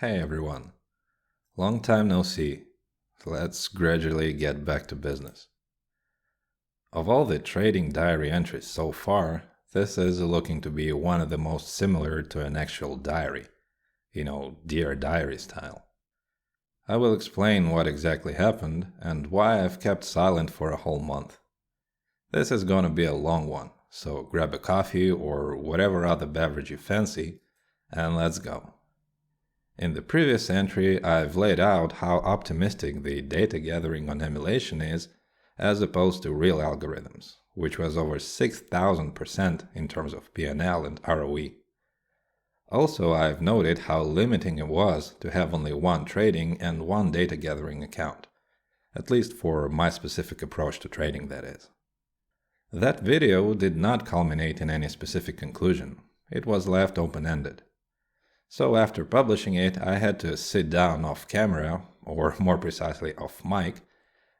Hey everyone, long time no see. Let's gradually get back to business. Of all the trading diary entries so far, this is looking to be one of the most similar to an actual diary, Dear Diary style. I will explain what exactly happened and why I've kept silent for a whole month. This is going to be a long one, so grab a coffee or whatever other beverage you fancy, and let's go. In the previous entry, I've laid out how optimistic the data gathering on emulation is as opposed to real algorithms, which was over 6,000% in terms of P&L and ROE. Also, I've noted how limiting it was to have only one trading and one data gathering account, at least for my specific approach to trading, that is. That video did not culminate in any specific conclusion. It was left open-ended. So after publishing it, I had to sit down off camera, or more precisely off mic,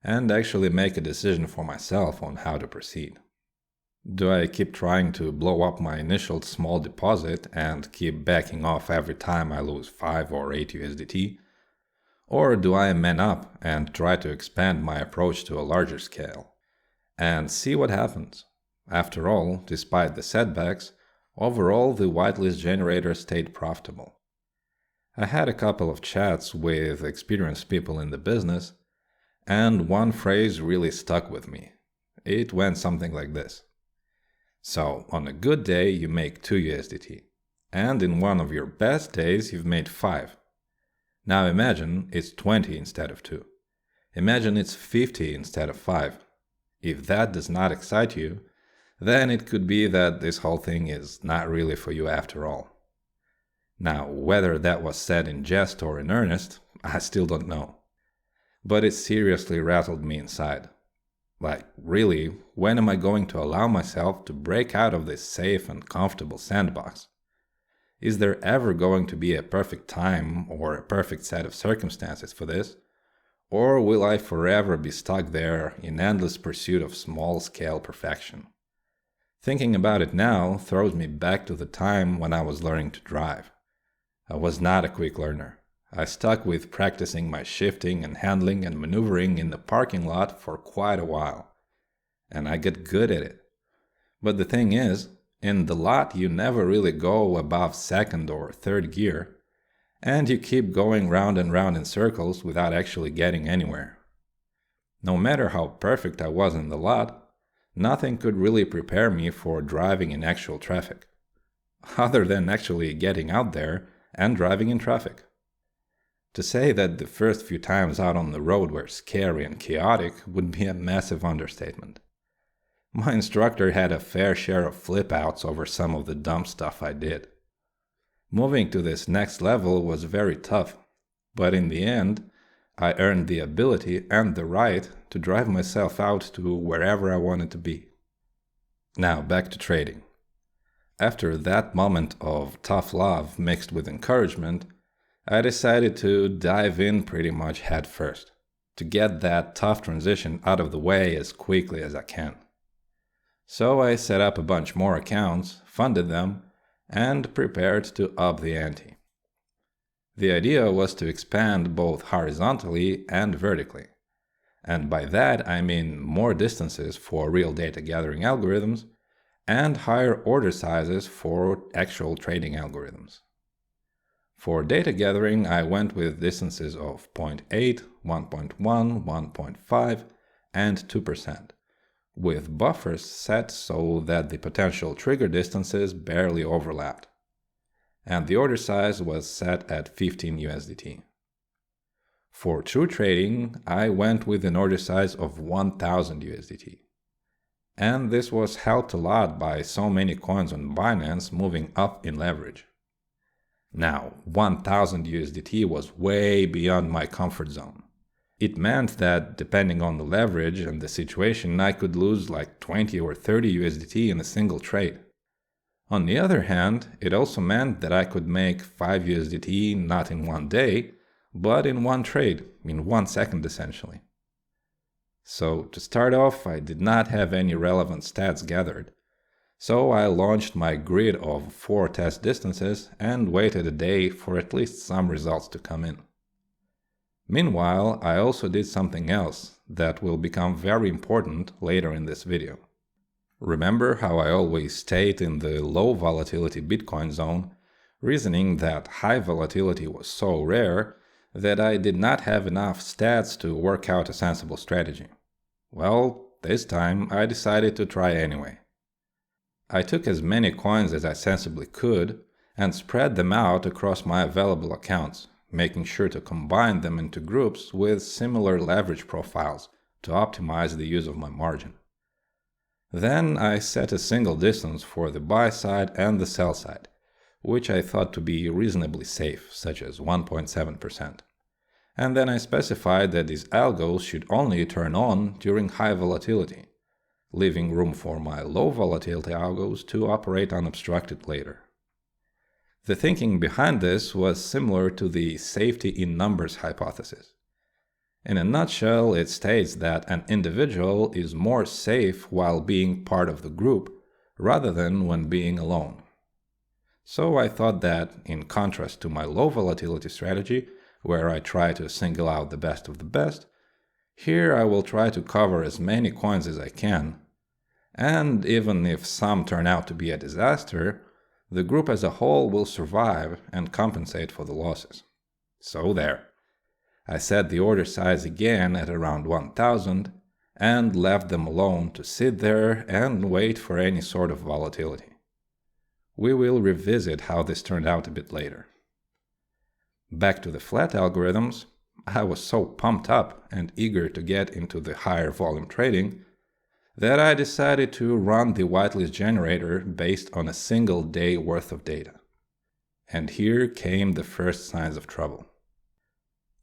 and actually make a decision for myself on how to proceed. Do I keep trying to blow up my initial small deposit and keep backing off every time I lose 5 or 8 USDT? Or do I man up and try to expand my approach to a larger scale? And see what happens. After all, despite the setbacks, overall, the whitelist generator stayed profitable. I had a couple of chats with experienced people in the business, and one phrase really stuck with me. It went something like this. So, on a good day, you make 2 USDT, and in one of your best days, you've made 5. Now imagine it's 20 instead of 2. Imagine it's 50 instead of 5. If that does not excite you, then it could be that this whole thing is not really for you after all. Now, whether that was said in jest or in earnest, I still don't know. But it seriously rattled me inside. Like, really, when am I going to allow myself to break out of this safe and comfortable sandbox? Is there ever going to be a perfect time or a perfect set of circumstances for this? Or will I forever be stuck there in endless pursuit of small-scale perfection? Thinking about it now throws me back to the time when I was learning to drive. I was not a quick learner. I stuck with practicing my shifting and handling and maneuvering in the parking lot for quite a while. And I got good at it. But the thing is, in the lot you never really go above second or third gear, and you keep going round and round in circles without actually getting anywhere. No matter how perfect I was in the lot, nothing could really prepare me for driving in actual traffic, other than actually getting out there and driving in traffic. To say that the first few times out on the road were scary and chaotic would be a massive understatement. My instructor had a fair share of flip-outs over some of the dumb stuff I did. Moving to this next level was very tough, but in the end, I earned the ability and the right to drive myself out to wherever I wanted to be. Now back to trading. After that moment of tough love mixed with encouragement, I decided to dive in pretty much head first, to get that tough transition out of the way as quickly as I can. So I set up a bunch more accounts, funded them, and prepared to up the ante. The idea was to expand both horizontally and vertically. And by that I mean more distances for real data gathering algorithms and higher order sizes for actual trading algorithms. For data gathering, I went with distances of 0.8, 1.1, 1.5, and 2%, with buffers set so that the potential trigger distances barely overlapped. And the order size was set at 15 USDT. For true trading, I went with an order size of 1000 USDT. And this was helped a lot by so many coins on Binance moving up in leverage. Now, 1000 USDT was way beyond my comfort zone. It meant that, depending on the leverage and the situation, I could lose like 20 or 30 USDT in a single trade. On the other hand, it also meant that I could make 5 USDT not in one day, but in one trade, in 1 second essentially. So to start off, I did not have any relevant stats gathered. So I launched my grid of 4 test distances and waited a day for at least some results to come in. Meanwhile, I also did something else that will become very important later in this video. Remember how I always stayed in the low volatility Bitcoin zone, reasoning that high volatility was so rare that I did not have enough stats to work out a sensible strategy? Well, this time I decided to try anyway. I took as many coins as I sensibly could and spread them out across my available accounts, making sure to combine them into groups with similar leverage profiles to optimize the use of my margin. Then I set a single distance for the buy side and the sell side, which I thought to be reasonably safe, such as 1.7%. And then I specified that these algos should only turn on during high volatility, leaving room for my low volatility algos to operate unobstructed later. The thinking behind this was similar to the safety in numbers hypothesis. In a nutshell, it states that an individual is more safe while being part of the group rather than when being alone. So I thought that, in contrast to my low volatility strategy, where I try to single out the best of the best, here I will try to cover as many coins as I can, and even if some turn out to be a disaster, the group as a whole will survive and compensate for the losses. So there. I set the order size again at around 1000 and left them alone to sit there and wait for any sort of volatility. We will revisit how this turned out a bit later. Back to the flat algorithms, I was so pumped up and eager to get into the higher volume trading that I decided to run the whitelist generator based on a single day worth of data. And here came the first signs of trouble.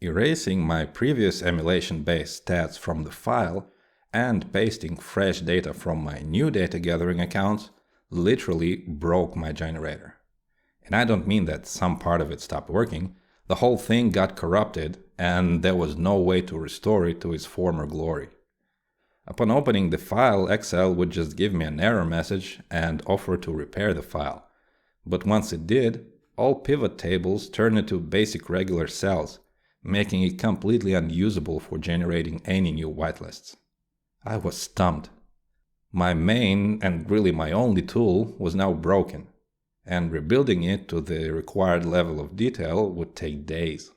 Erasing my previous emulation-based stats from the file and pasting fresh data from my new data gathering accounts literally broke my generator. And I don't mean that some part of it stopped working. The whole thing got corrupted and there was no way to restore it to its former glory. Upon opening the file, Excel would just give me an error message and offer to repair the file. But once it did, all pivot tables turned into basic regular cells, making it completely unusable for generating any new whitelists. I was stumped. My main, and really my only tool, was now broken, and rebuilding it to the required level of detail would take days.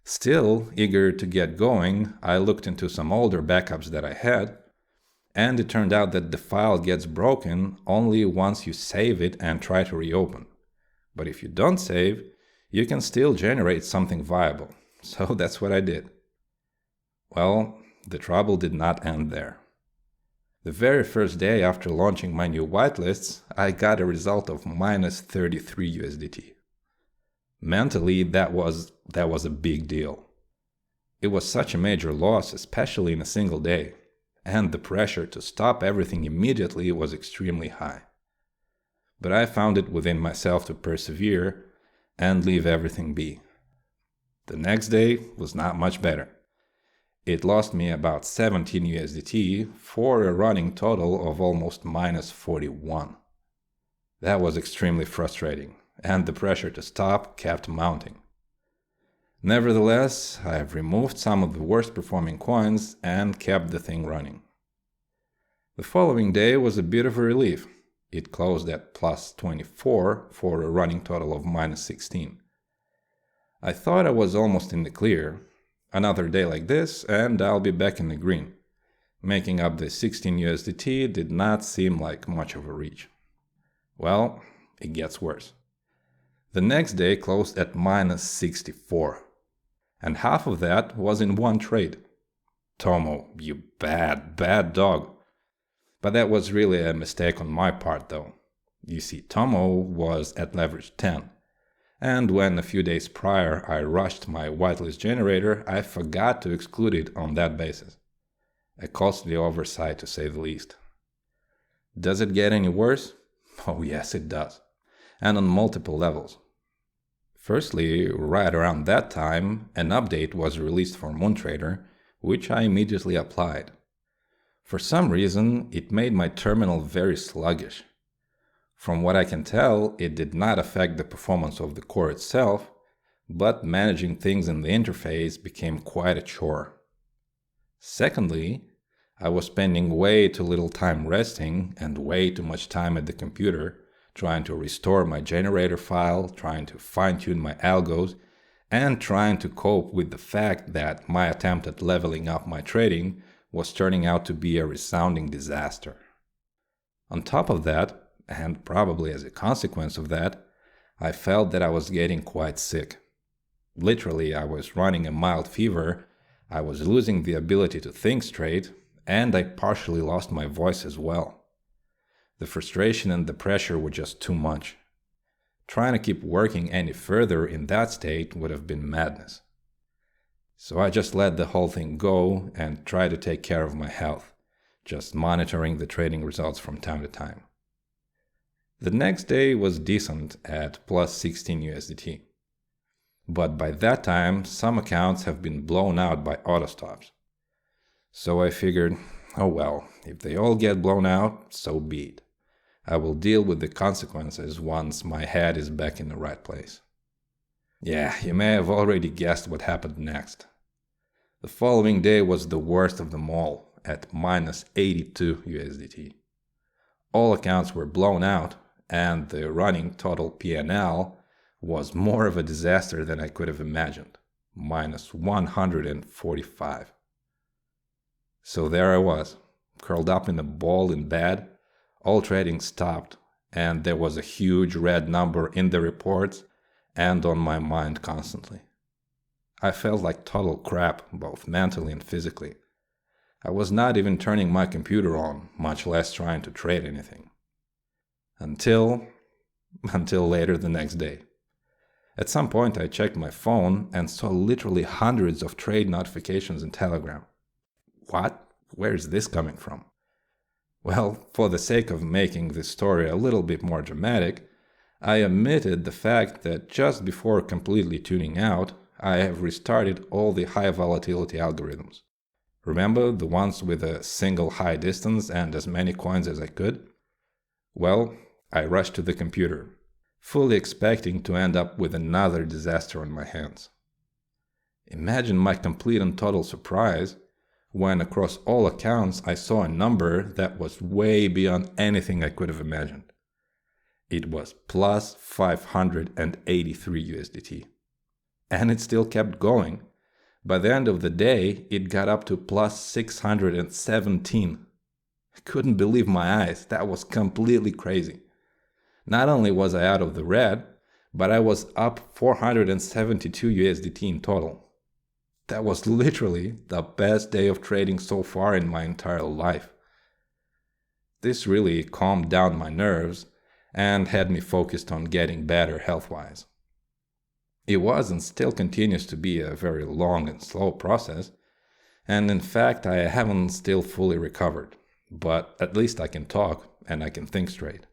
Still, eager to get going, I looked into some older backups that I had, and it turned out that the file gets broken only once you save it and try to reopen. But if you don't save, you can still generate something viable. So that's what I did. Well, the trouble did not end there. The very first day after launching my new whitelists, I got a result of minus 33 USDT. Mentally, that was a big deal. It was such a major loss, especially in a single day, and the pressure to stop everything immediately was extremely high. But I found it within myself to persevere and leave everything be. The next day was not much better. It lost me about 17 USDT for a running total of almost minus 41. That was extremely frustrating, and the pressure to stop kept mounting. Nevertheless, I have removed some of the worst performing coins and kept the thing running. The following day was a bit of a relief. It closed at plus 24 for a running total of minus 16. I thought I was almost in the clear. Another day like this and I'll be back in the green. Making up the 16 USDT did not seem like much of a reach. Well, it gets worse. The next day closed at minus 64. And half of that was in one trade. Tomo, you bad dog. But that was really a mistake on my part though. You see, Tomo was at leverage 10. And when a few days prior I rushed my whitelist generator, I forgot to exclude it on that basis. A costly oversight to say the least. Does it get any worse? Oh yes, it does. And on multiple levels. Firstly, right around that time, an update was released for MoonTrader, which I immediately applied. For some reason, it made my terminal very sluggish, From what I can tell, it did not affect the performance of the core itself, but managing things in the interface became quite a chore. Secondly, I was spending way too little time resting and way too much time at the computer, trying to restore my generator file, trying to fine-tune my algos, and trying to cope with the fact that my attempt at leveling up my trading was turning out to be a resounding disaster. On top of that, and probably as a consequence of that, I felt that I was getting quite sick. Literally, I was running a mild fever, I was losing the ability to think straight, and I partially lost my voice as well. The frustration and the pressure were just too much. Trying to keep working any further in that state would have been madness. So I just let the whole thing go and tried to take care of my health, just monitoring the trading results from time to time. The next day was decent at plus 16 USDT. But by that time, some accounts have been blown out by auto stops. So I figured, oh well, if they all get blown out, so be it. I will deal with the consequences once my head is back in the right place. Yeah, you may have already guessed what happened next. The following day was the worst of them all, at minus 82 USDT. All accounts were blown out, and the running total PNL was more of a disaster than I could have imagined, minus 145. So there I was, curled up in a ball in bed. All trading stopped, and there was a huge red number in the reports and on my mind constantly. I felt like total crap, both mentally and physically. I was not even turning my computer on, much less trying to trade anything. Until later the next day. At some point I checked my phone and saw literally hundreds of trade notifications in Telegram. What? Where is this coming from? Well, for the sake of making this story a little bit more dramatic, I omitted the fact that just before completely tuning out, I have restarted all the high volatility algorithms. Remember the ones with a single high distance and as many coins as I could? Well, I rushed to the computer, fully expecting to end up with another disaster on my hands. Imagine my complete and total surprise when across all accounts I saw a number that was way beyond anything I could have imagined. It was plus 583 USDT. And it still kept going. By the end of the day, it got up to plus 617. I couldn't believe my eyes. That was completely crazy. Not only was I out of the red, but I was up 472 USDT in total. That was literally the best day of trading so far in my entire life. This really calmed down my nerves and had me focused on getting better health-wise. It was and still continues to be a very long and slow process, and in fact I haven't still fully recovered, but at least I can talk and I can think straight.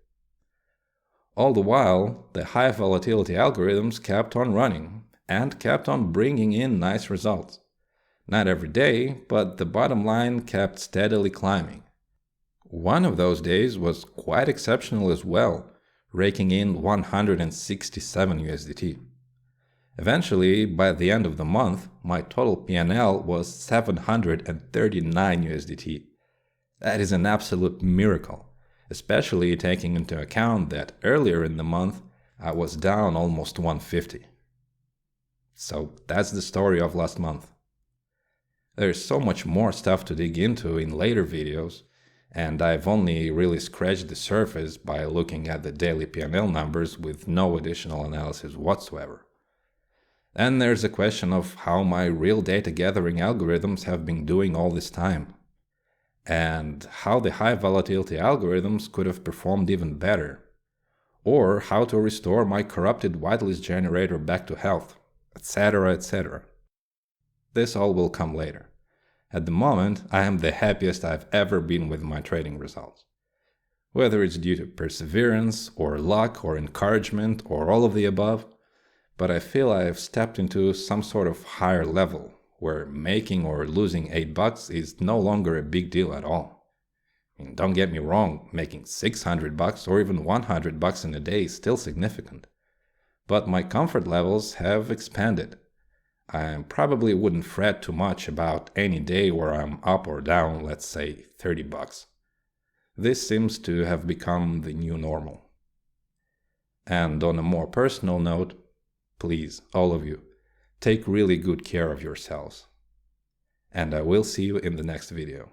All the while, the high volatility algorithms kept on running and kept on bringing in nice results. Not every day, but the bottom line kept steadily climbing. One of those days was quite exceptional as well, raking in 167 USDT. Eventually, by the end of the month, my total PNL was 739 USDT. That is an absolute miracle, especially taking into account that earlier in the month I was down almost 150. So that's the story of last month. There's so much more stuff to dig into in later videos, and I've only really scratched the surface by looking at the daily PNL numbers with no additional analysis whatsoever. Then there's the question of how my real data gathering algorithms have been doing all this time, and how the high volatility algorithms could have performed even better, or how to restore my corrupted whitelist generator back to health, etc., etc. This all will come later. At the moment, I am the happiest I've ever been with my trading results. Whether it's due to perseverance, or luck, or encouragement, or all of the above, but I feel I have stepped into some sort of higher level, where making or losing $8 is no longer a big deal at all. Don't get me wrong, making $600 or even $100 in a day is still significant. But my comfort levels have expanded. I probably wouldn't fret too much about any day where I'm up or down, let's say $30. This seems to have become the new normal. And on a more personal note, please, all of you, take really good care of yourselves. And I will see you in the next video.